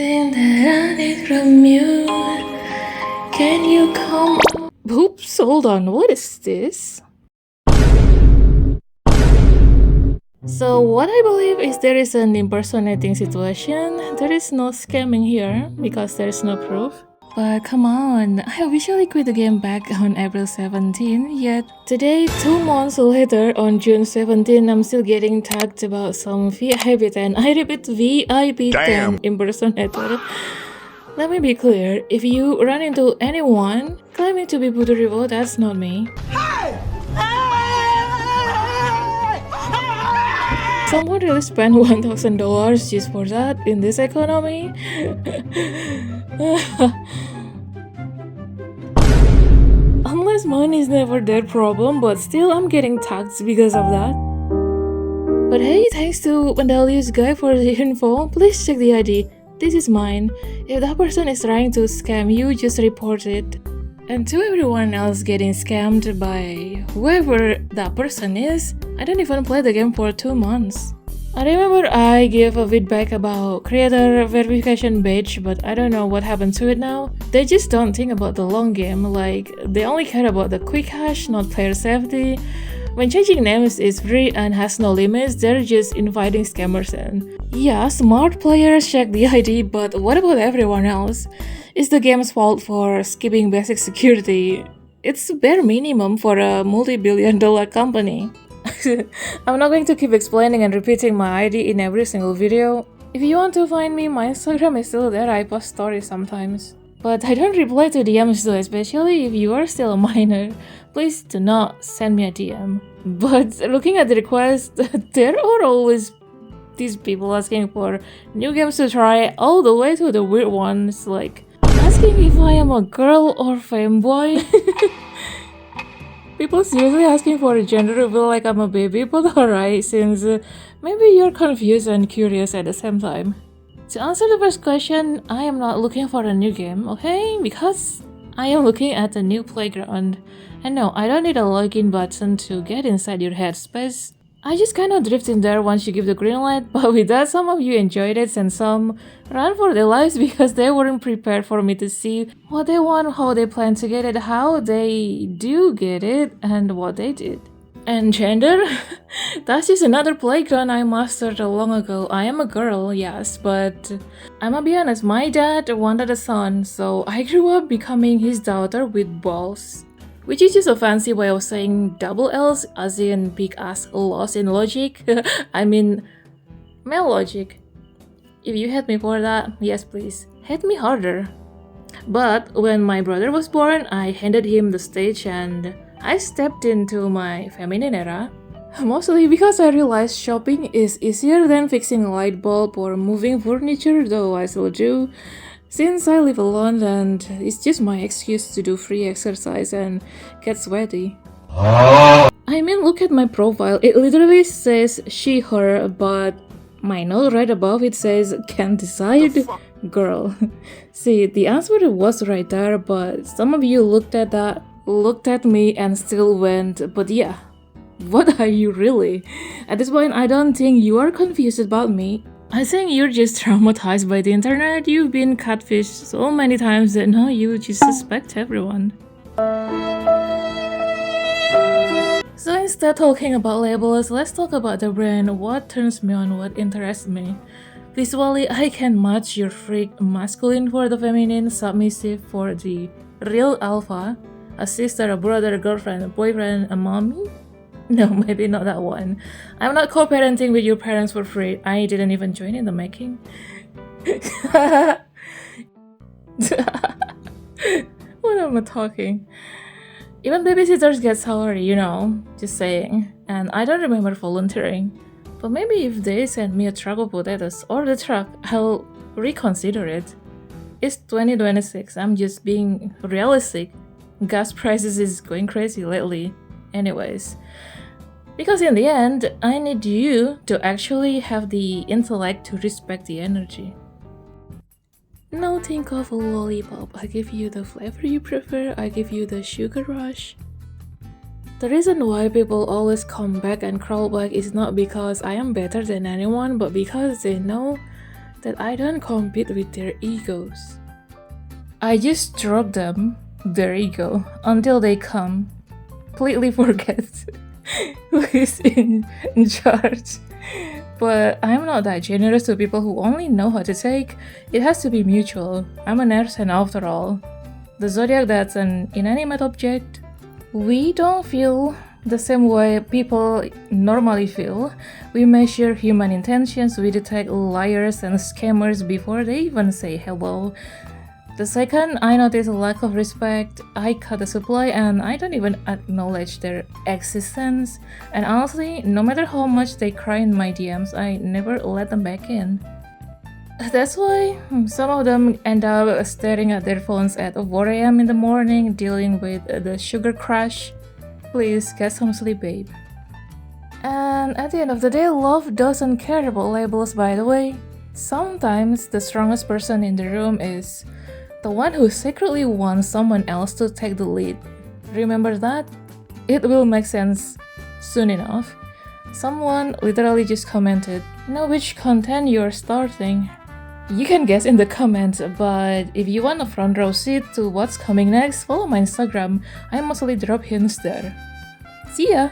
Thing that I need from you. Can you come? Oops, hold on, what is this? So what I believe is there is an impersonating situation. There is no scamming here because there is no proof. But come on, I officially quit the game back on April 17, yet today, 2 months later, on June 17, I'm still getting tagged about some VIP 10, I repeat VIP 10 impersonator. Let me be clear, if you run into anyone claiming to be puteripo, that's not me. Someone really spent $1,000 just for that in this economy? Unless money is never their problem, but still I'm getting taxed because of that. But hey, thanks to Mandalius guy for the info, please check the ID. This is mine. If that person is trying to scam you, just report it. And to everyone else getting scammed by whoever that person is, I don't even play the game for 2 months. I remember I gave a feedback about creator verification badge, but I don't know what happened to it now. They just don't think about the long game, like they only care about the quick hash, not player safety. When changing names is free and has no limits, they're just inviting scammers in. Yeah, smart players check the ID, but what about everyone else? It's the game's fault for skipping basic security. It's bare minimum for a multi-billion-dollar company. I'm not going to keep explaining and repeating my ID in every single video. If you want to find me, my Instagram is still there, I post stories sometimes. But I don't reply to DMs though, especially if you are still a minor. Please do not send me a DM. But looking at the requests, there are always these people asking for new games to try, all the way to the weird ones, like asking if I am a girl or femboy. People seriously asking for a gender reveal like I'm a baby, but alright, since maybe you're confused and curious at the same time. To answer the first question, I am not looking for a new game, okay? Because I am looking at a new playground. And no, I don't need a login button to get inside your headspace. I just kinda drift in there once you give the green light, but with that some of you enjoyed it and some ran for their lives because they weren't prepared for me to see what they want, how they plan to get it, how they do get it, and what they did. And gender? That's just another playground I mastered long ago. I am a girl, yes, but I'ma be honest, my dad wanted a son, so I grew up becoming his daughter with balls. Which is just a fancy way of saying double L's, as in big ass loss in logic. I mean, male logic. If you hate me for that, yes please, hate me harder. But when my brother was born, I handed him the stage and I stepped into my feminine era. Mostly because I realized shopping is easier than fixing a light bulb or moving furniture, though I still do. Since I live alone and it's just my excuse to do free exercise and get sweaty. I mean, look at my profile, it literally says she, her, but my note right above it says can't decide, girl. See, the answer was right there, but some of you looked at that, looked at me and still went, but yeah, what are you really? At this point, I don't think you are confused about me. I think you're just traumatized by the internet. You've been catfished so many times that now you just suspect everyone. So instead of talking about labels, let's talk about the brand, what turns me on, what interests me. Visually, I can match your freak masculine for the feminine, submissive for the real alpha, a sister, a brother, a girlfriend, a boyfriend, a mommy? No, maybe not that one. I'm not co-parenting with your parents for free. I didn't even join in the making. What am I talking? Even babysitters get salary, you know, just saying. And I don't remember volunteering. But maybe if they send me a truck of potatoes or the truck, I'll reconsider it. It's 2026, I'm just being realistic. Gas prices is going crazy lately. Anyways. Because in the end, I need you to actually have the intellect to respect the energy. Now think of a lollipop. I give you the flavor you prefer, I give you the sugar rush. The reason why people always come back and crawl back is not because I am better than anyone, but because they know that I don't compete with their egos. I just stroke them, their ego, until they come. Completely forget who is in charge. But I'm not that generous to people who only know how to take. It has to be mutual. I'm a nurse, and after all, the zodiac, that's an inanimate object. We don't feel the same way people normally feel. We measure human intentions, we detect liars and scammers before they even say hello. The second I notice a lack of respect, I cut the supply and I don't even acknowledge their existence. And honestly, no matter how much they cry in my DMs, I never let them back in. That's why some of them end up staring at their phones at 4 a.m. in the morning, dealing with the sugar crash. Please get some sleep, babe. And at the end of the day, love doesn't care about labels, by the way. Sometimes the strongest person in the room is the one who secretly wants someone else to take the lead. Remember that? It will make sense soon enough. Someone literally just commented, "Know which content you're starting." You can guess in the comments, but if you want a front row seat to what's coming next, follow my Instagram. I mostly drop hints there. See ya!